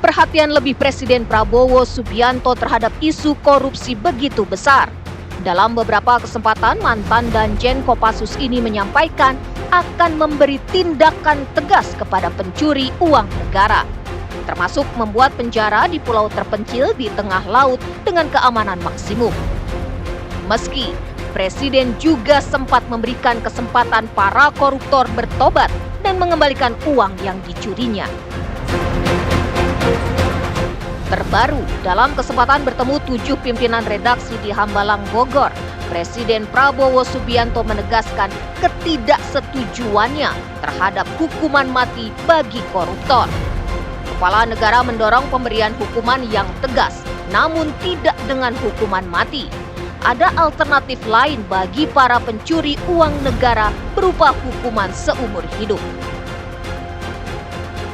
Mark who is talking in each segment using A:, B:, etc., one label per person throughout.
A: perhatian lebih Presiden Prabowo Subianto terhadap isu korupsi begitu besar. Dalam beberapa kesempatan, mantan Danjen Kopassus ini menyampaikan akan memberi tindakan tegas kepada pencuri uang negara, termasuk membuat penjara di pulau terpencil di tengah laut dengan keamanan maksimum. Meski Presiden juga sempat memberikan kesempatan para koruptor bertobat dan mengembalikan uang yang dicurinya. Terbaru, dalam kesempatan bertemu 7 pimpinan redaksi di Hambalang, Bogor, Presiden Prabowo Subianto menegaskan ketidaksetujuannya terhadap hukuman mati bagi koruptor. Kepala negara mendorong pemberian hukuman yang tegas, namun tidak dengan hukuman mati. Ada alternatif lain bagi para pencuri uang negara berupa hukuman seumur hidup.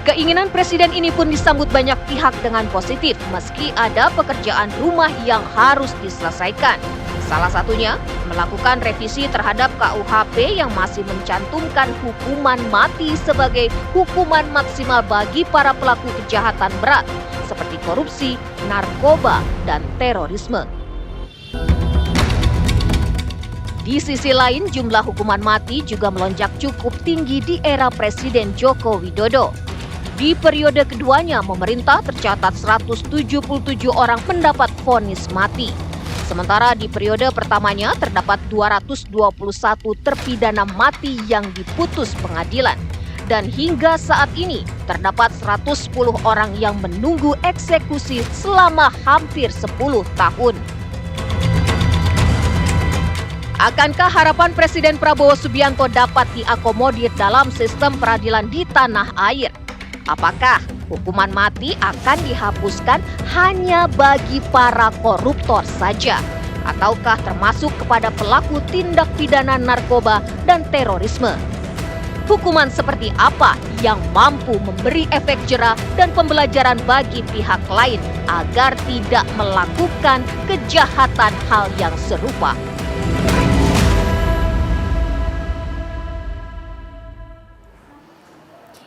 A: Keinginan Presiden ini pun disambut banyak pihak dengan positif meski ada pekerjaan rumah yang harus diselesaikan. Salah satunya, melakukan revisi terhadap KUHP yang masih mencantumkan hukuman mati sebagai hukuman maksimal bagi para pelaku kejahatan berat seperti korupsi, narkoba, dan terorisme. Di sisi lain, jumlah hukuman mati juga melonjak cukup tinggi di era Presiden Joko Widodo. Di periode keduanya, pemerintah tercatat 177 orang mendapat vonis mati. Sementara di periode pertamanya terdapat 221 terpidana mati yang diputus pengadilan. Dan hingga saat ini terdapat 110 orang yang menunggu eksekusi selama hampir 10 tahun. Akankah harapan Presiden Prabowo Subianto dapat diakomodir dalam sistem peradilan di tanah air? Apakah hukuman mati akan dihapuskan hanya bagi para koruptor saja? Ataukah termasuk kepada pelaku tindak pidana narkoba dan terorisme? Hukuman seperti apa yang mampu memberi efek jera dan pembelajaran bagi pihak lain agar tidak melakukan kejahatan hal yang serupa?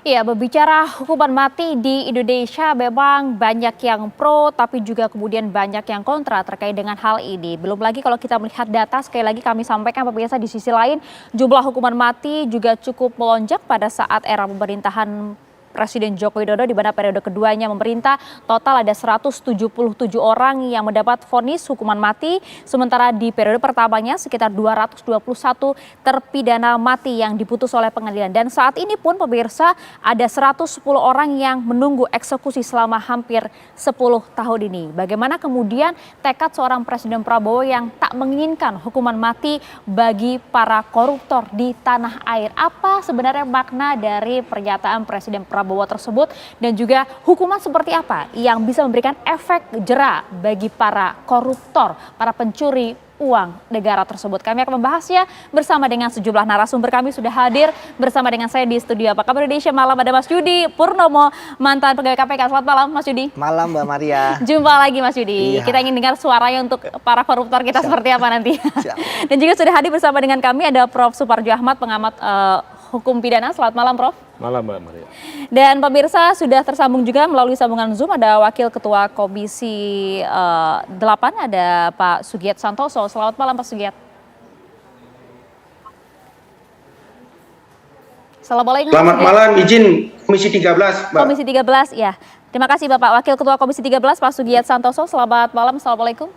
B: Ya, berbicara hukuman mati di Indonesia memang banyak yang pro tapi juga kemudian banyak yang kontra terkait dengan hal ini. Belum lagi kalau kita melihat data, sekali lagi kami sampaikan pemirsa, di sisi lain jumlah hukuman mati juga cukup melonjak pada saat era pemerintahan Presiden Joko Widodo, di mana periode keduanya memerintah total ada 177 orang yang mendapat vonis hukuman mati, sementara di periode pertamanya sekitar 221 terpidana mati yang diputus oleh pengadilan. Dan saat ini pun pemirsa ada 110 orang yang menunggu eksekusi selama hampir 10 tahun ini. Bagaimana kemudian tekad seorang Presiden Prabowo yang tak menginginkan hukuman mati bagi para koruptor di tanah air? Apa sebenarnya makna dari pernyataan Presiden Prabowo tersebut, dan juga hukuman seperti apa yang bisa memberikan efek jera bagi para koruptor, para pencuri uang negara tersebut? Kami akan membahasnya bersama dengan sejumlah narasumber. Kami sudah hadir bersama dengan saya di studio Apa Kabar Indonesia Malam, ada Mas Yudi Purnomo, mantan pegawai KPK. Selamat malam Mas Yudi.
C: Malam Mbak Maria.
B: Jumpa lagi Mas Yudi.
C: Iya.
B: Kita ingin dengar suaranya untuk para koruptor kita seperti apa nanti.
C: Siap.
B: Dan juga sudah hadir bersama dengan kami ada Prof. Suparjo Ahmad, pengamat hukum pidana. Selamat malam Prof.
D: Malam Mbak Maria.
B: Dan pemirsa, sudah tersambung juga melalui sambungan Zoom ada Wakil Ketua Komisi 8, ada Pak Sugiat Santoso. Selamat malam Pak Sugiat. Assalamualaikum.
E: Selamat malam, izin Komisi 13, Mbak.
B: Komisi 13, ya. Terima kasih Bapak Wakil Ketua Komisi 13 Pak Sugiat Santoso. Selamat malam, Assalamualaikum.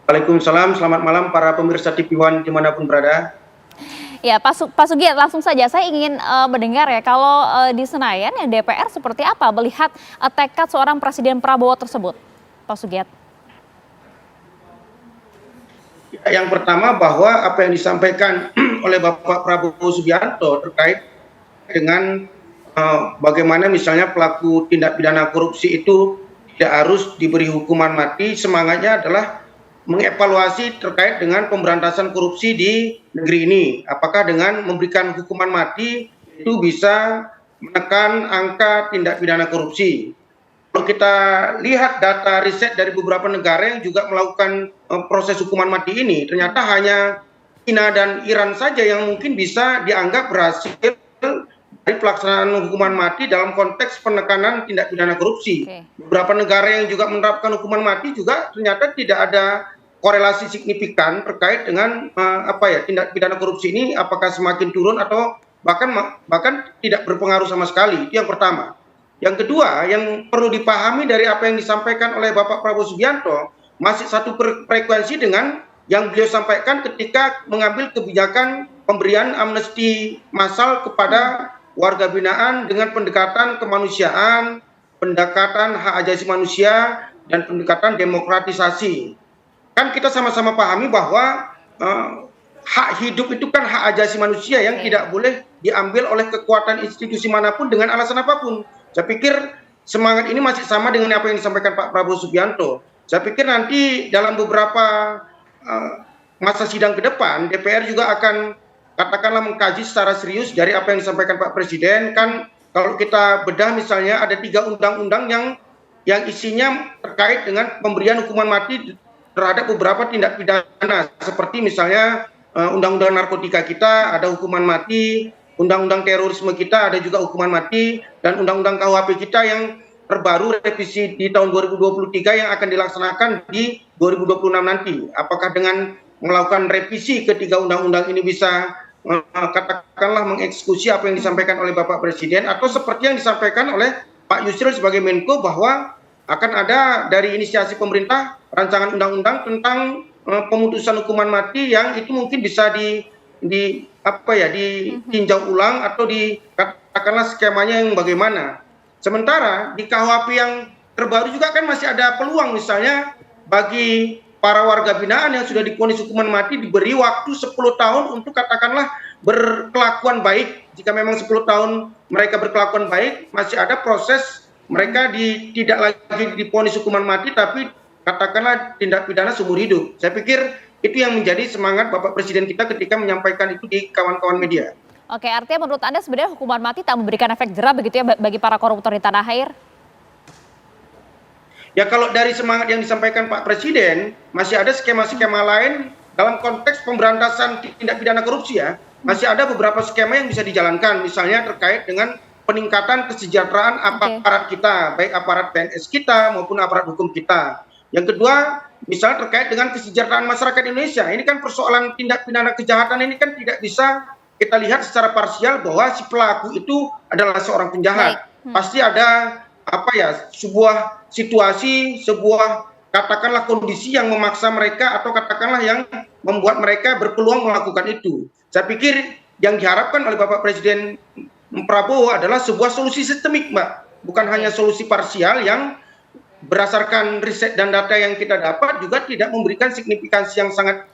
E: Waalaikumsalam, selamat malam para pemirsa TV One dimanapun berada.
B: Ya, Pak Sugiat, langsung saja saya ingin mendengar ya, kalau di Senayan ya DPR seperti apa melihat tekad seorang Presiden Prabowo tersebut, Pak Sugiat?
E: Yang pertama bahwa apa yang disampaikan oleh Bapak Prabowo Subianto terkait dengan bagaimana misalnya pelaku tindak pidana korupsi itu tidak harus diberi hukuman mati, semangatnya adalah mengevaluasi terkait dengan pemberantasan korupsi di negeri ini. Apakah dengan memberikan hukuman mati itu bisa menekan angka tindak pidana korupsi? Kalau kita lihat data riset dari beberapa negara yang juga melakukan proses hukuman mati ini, ternyata hanya China dan Iran saja yang mungkin bisa dianggap berhasil pelaksanaan hukuman mati dalam konteks penekanan tindak pidana korupsi.
B: Oke.
E: Beberapa negara yang juga menerapkan hukuman mati juga ternyata tidak ada korelasi signifikan terkait dengan tindak pidana korupsi ini apakah semakin turun atau bahkan tidak berpengaruh sama sekali. Itu yang pertama. Yang kedua, yang perlu dipahami dari apa yang disampaikan oleh Bapak Prabowo Subianto masih satu frekuensi dengan yang beliau sampaikan ketika mengambil kebijakan pemberian amnesti massal kepada warga binaan dengan pendekatan kemanusiaan, pendekatan hak asasi manusia, dan pendekatan demokratisasi. Kan kita sama-sama pahami bahwa hak hidup itu kan hak asasi manusia yang tidak boleh diambil oleh kekuatan institusi manapun dengan alasan apapun. Saya pikir semangat ini masih sama dengan apa yang disampaikan Pak Prabowo Subianto. Saya pikir nanti dalam beberapa masa sidang ke depan, DPR juga akan katakanlah mengkaji secara serius dari apa yang disampaikan Pak Presiden. Kan kalau kita bedah misalnya ada 3 undang-undang yang isinya terkait dengan pemberian hukuman mati terhadap beberapa tindak pidana, seperti misalnya undang-undang narkotika kita ada hukuman mati, undang-undang terorisme kita ada juga hukuman mati, dan undang-undang KUHP kita yang terbaru revisi di tahun 2023 yang akan dilaksanakan di 2026 nanti. Apakah dengan melakukan revisi ketiga undang-undang ini bisa katakanlah mengeksekusi apa yang disampaikan oleh Bapak Presiden, atau seperti yang disampaikan oleh Pak Yusril sebagai Menko bahwa akan ada dari inisiasi pemerintah rancangan undang-undang tentang pemutusan hukuman mati yang itu mungkin bisa ditinjau ulang atau katakanlah skemanya yang bagaimana. Sementara di KUHP yang terbaru juga kan masih ada peluang, misalnya bagi para warga binaan yang sudah divonis hukuman mati diberi waktu 10 tahun untuk katakanlah berkelakuan baik. Jika memang 10 tahun mereka berkelakuan baik, masih ada proses mereka tidak lagi divonis hukuman mati, tapi katakanlah tindak pidana seumur hidup. Saya pikir itu yang menjadi semangat Bapak Presiden kita ketika menyampaikan itu di kawan-kawan media.
B: Oke, artinya menurut Anda sebenarnya hukuman mati tak memberikan efek jera begitu ya bagi para koruptor di tanah air?
E: Ya kalau dari semangat yang disampaikan Pak Presiden, masih ada skema-skema lain dalam konteks pemberantasan tindak pidana korupsi ya. Masih ada beberapa skema yang bisa dijalankan, misalnya terkait dengan peningkatan kesejahteraan aparat kita, baik aparat PNS kita maupun aparat hukum kita. Yang kedua, misalnya terkait dengan kesejahteraan masyarakat Indonesia. Ini kan persoalan tindak pidana kejahatan ini kan tidak bisa kita lihat secara parsial bahwa si pelaku itu adalah seorang penjahat. Pasti ada sebuah situasi, sebuah katakanlah kondisi yang memaksa mereka atau katakanlah yang membuat mereka berpeluang melakukan itu. Saya pikir yang diharapkan oleh Bapak Presiden Prabowo adalah sebuah solusi sistemik, Mbak. Bukan hanya solusi parsial yang berdasarkan riset dan data yang kita dapat juga tidak memberikan signifikansi yang sangat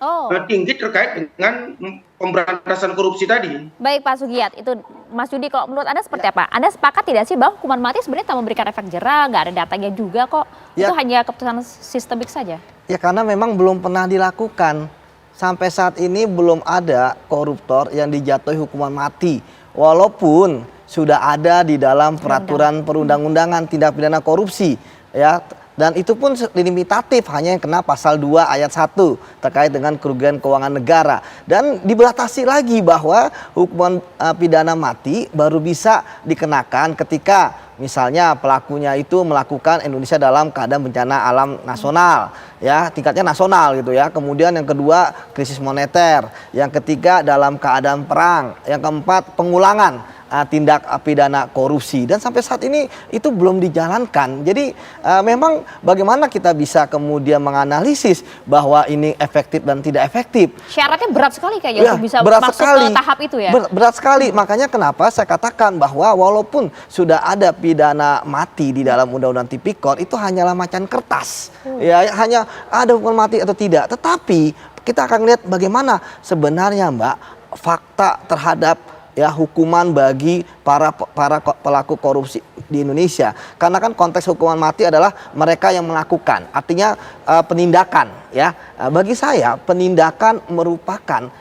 E: tinggi terkait dengan pemberantasan korupsi tadi. Baik
B: Pak Sugiyat, itu Mas Yudi, kalau menurut Anda seperti apa? Anda sepakat tidak sih bahwa hukuman mati sebenarnya tak memberikan efek jera, nggak ada datanya juga kok? Ya. Itu hanya keputusan sistemik saja?
C: Ya karena memang belum pernah dilakukan. Sampai saat ini belum ada koruptor yang dijatuhi hukuman mati. Walaupun sudah ada di dalam peraturan perundang-undangan tindak pidana korupsi. Ya, dan itu pun limitatif, hanya yang kena pasal 2 ayat 1 terkait dengan kerugian keuangan negara, dan dibatasi lagi bahwa hukuman pidana mati baru bisa dikenakan ketika misalnya pelakunya itu melakukan Indonesia dalam keadaan bencana alam nasional, ya tingkatnya nasional gitu ya. Kemudian yang kedua krisis moneter, yang ketiga dalam keadaan perang, yang keempat pengulangan tindak pidana korupsi, dan sampai saat ini itu belum dijalankan. Jadi memang bagaimana kita bisa kemudian menganalisis bahwa ini efektif dan tidak efektif?
B: Syaratnya berat sekali kayaknya untuk bisa masuk ke tahap itu ya.
C: Berat sekali, makanya kenapa saya katakan bahwa walaupun sudah ada pidana mati di dalam Undang-Undang Tipikor, itu hanyalah macan kertas. Ya, hanya ada hukuman mati atau tidak. Tetapi kita akan lihat bagaimana sebenarnya, Mbak, fakta terhadap hukuman bagi para pelaku korupsi di Indonesia. Karena kan konteks hukuman mati adalah mereka yang melakukan, artinya penindakan ya. Bagi saya penindakan merupakan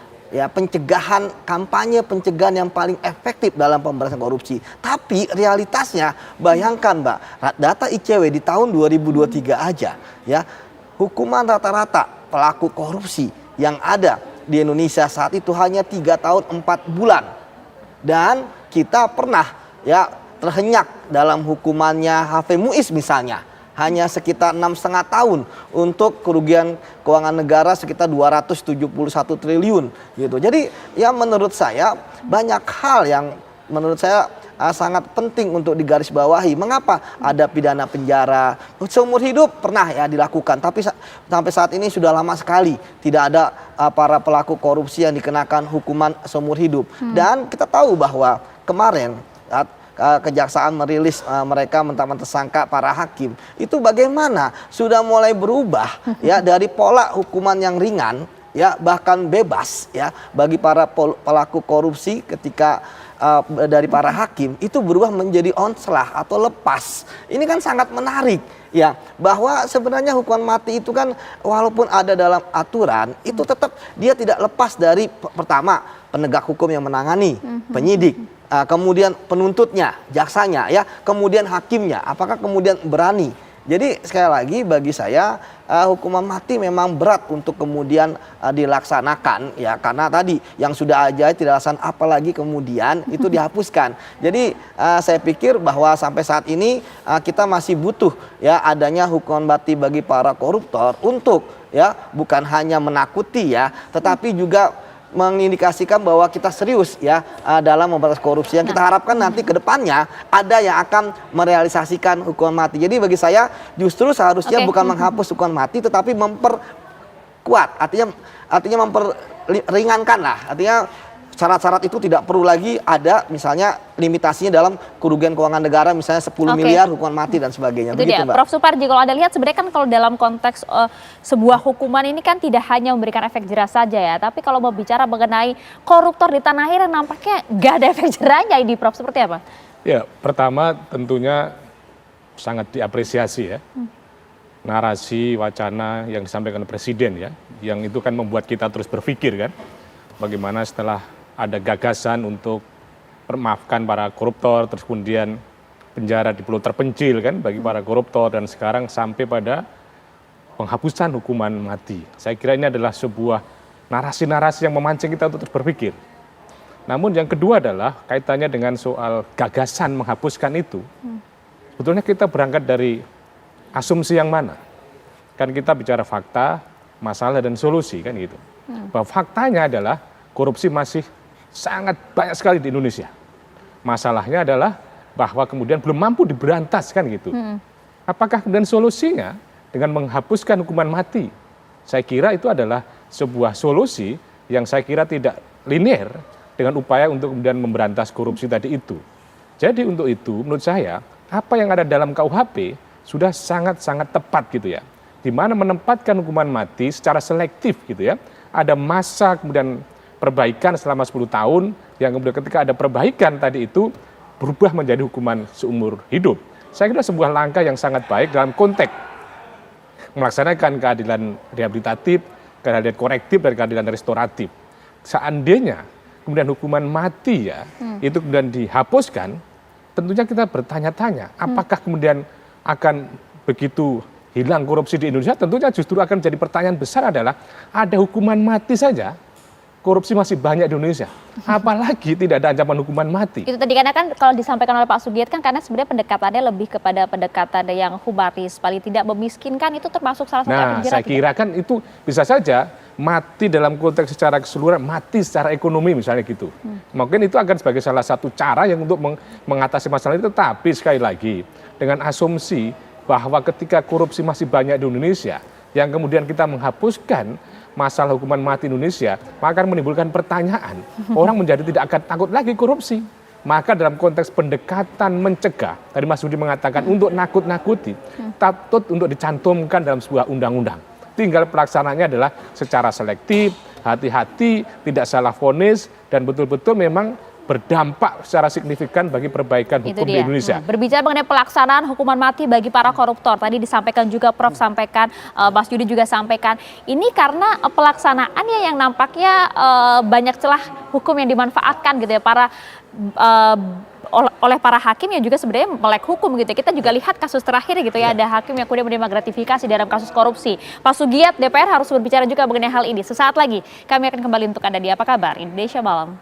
C: pencegahan, kampanye pencegahan yang paling efektif dalam pemberantasan korupsi. Tapi realitasnya bayangkan, Mbak, data ICW di tahun 2023 aja ya, hukuman rata-rata pelaku korupsi yang ada di Indonesia saat itu hanya 3 tahun 4 bulan. Dan kita pernah ya terhenyak dalam hukumannya Harvey Muiz misalnya, hanya sekitar 6,5 tahun untuk kerugian keuangan negara sekitar 271 triliun gitu. Jadi ya menurut saya banyak hal yang menurut saya sangat penting untuk digarisbawahi. Mengapa ada pidana penjara seumur hidup pernah ya dilakukan, tapi sampai saat ini sudah lama sekali tidak ada para pelaku korupsi yang dikenakan hukuman seumur hidup. Dan kita tahu bahwa kemarin Kejaksaan merilis mereka mentang-mentang tersangka para hakim itu bagaimana sudah mulai berubah ya dari pola hukuman yang ringan ya bahkan bebas ya bagi para pelaku korupsi ketika dari para hakim itu berubah menjadi onslah atau lepas. Ini kan sangat menarik ya, bahwa sebenarnya hukuman mati itu kan walaupun ada dalam aturan itu tetap dia tidak lepas dari pertama penegak hukum yang menangani, penyidik, kemudian penuntutnya, jaksanya ya, kemudian hakimnya, apakah kemudian berani. Jadi sekali lagi bagi saya hukuman mati memang berat untuk kemudian dilaksanakan ya, karena tadi yang sudah aja tidak alasan apalagi kemudian itu dihapuskan. Jadi saya pikir bahwa sampai saat ini kita masih butuh ya adanya hukuman mati bagi para koruptor untuk ya bukan hanya menakuti ya, tetapi juga mengindikasikan bahwa kita serius ya dalam memberantas korupsi. Yang kita harapkan nanti ke depannya ada yang akan merealisasikan hukuman mati. Jadi bagi saya justru seharusnya bukan menghapus hukuman mati tetapi memperkuat. Artinya memperingankan lah. Artinya syarat-syarat itu tidak perlu lagi ada misalnya limitasinya dalam kerugian keuangan negara misalnya 10 miliar hukuman mati dan sebagainya.
B: Itu
C: begitu,
B: dia,
C: Mbak.
B: Prof. Suparji, kalau Anda lihat sebenarnya kan kalau dalam konteks sebuah hukuman ini kan tidak hanya memberikan efek jerah saja ya, tapi kalau mau bicara mengenai koruptor di tanah air nampaknya nggak ada efek jerahnya ini, Prof. Seperti apa?
D: Ya, pertama tentunya sangat diapresiasi ya. Narasi, wacana yang disampaikan Presiden ya, yang itu kan membuat kita terus berpikir kan, bagaimana setelah ada gagasan untuk memaafkan para koruptor, terus kemudian penjara di pulau terpencil kan bagi para koruptor, dan sekarang sampai pada penghapusan hukuman mati. Saya kira ini adalah sebuah narasi-narasi yang memancing kita untuk terus berpikir. Namun yang kedua adalah kaitannya dengan soal gagasan menghapuskan itu. Sebetulnya kita berangkat dari asumsi yang mana? Kan kita bicara fakta, masalah dan solusi kan gitu. Bahwa faktanya adalah korupsi masih sangat banyak sekali di Indonesia. Masalahnya adalah bahwa kemudian belum mampu diberantas kan gitu. Apakah kemudian solusinya dengan menghapuskan hukuman mati? Saya kira itu adalah sebuah solusi yang saya kira tidak linear dengan upaya untuk kemudian memberantas korupsi tadi itu. Jadi untuk itu menurut saya apa yang ada dalam KUHP sudah sangat-sangat tepat gitu ya. Di mana menempatkan hukuman mati secara selektif gitu ya. Ada masa kemudian perbaikan selama 10 tahun, yang kemudian ketika ada perbaikan tadi itu berubah menjadi hukuman seumur hidup. Saya kira sebuah langkah yang sangat baik dalam konteks melaksanakan keadilan rehabilitatif, keadilan korektif, dan keadilan restoratif. Seandainya kemudian hukuman mati ya, itu kemudian dihapuskan, tentunya kita bertanya-tanya, apakah kemudian akan begitu hilang korupsi di Indonesia? Tentunya justru akan menjadi pertanyaan besar adalah ada hukuman mati saja, korupsi masih banyak di Indonesia. Apalagi tidak ada ancaman hukuman mati. Itu
B: tadi karena kan kalau disampaikan oleh Pak Sugiat kan karena sebenarnya pendekatannya lebih kepada pendekatan yang humanis, paling tidak memiskinkan itu termasuk salah satu efek jerah. Saya kira kan itu bisa saja mati dalam konteks secara keseluruhan, mati secara ekonomi misalnya gitu. Mungkin itu akan sebagai salah satu cara yang untuk mengatasi masalah itu, tetapi sekali lagi dengan asumsi bahwa ketika korupsi masih banyak di Indonesia, yang kemudian kita menghapuskan masalah hukuman mati Indonesia, maka akan menimbulkan pertanyaan. Orang menjadi tidak akan takut lagi korupsi. Maka dalam konteks pendekatan mencegah, tadi Mas Budi mengatakan untuk nakut-nakuti, patut untuk dicantumkan dalam sebuah undang-undang. Tinggal pelaksanaannya adalah secara selektif, hati-hati, tidak salah vonis, dan betul-betul memang berdampak secara signifikan bagi perbaikan hukum di Indonesia. Berbicara mengenai pelaksanaan hukuman mati bagi para koruptor, tadi disampaikan juga Prof sampaikan, Mas Yudi juga sampaikan, ini karena pelaksanaannya yang nampaknya banyak celah hukum yang dimanfaatkan gitu ya, oleh para hakim yang juga sebenarnya melek hukum gitu ya. Kita juga lihat kasus terakhir gitu ya, ada hakim yang kemudian menerima gratifikasi dalam kasus korupsi. Pak Sugiat, DPR harus berbicara juga mengenai hal ini. Sesaat lagi kami akan kembali untuk Anda di Apa Kabar Indonesia Malam.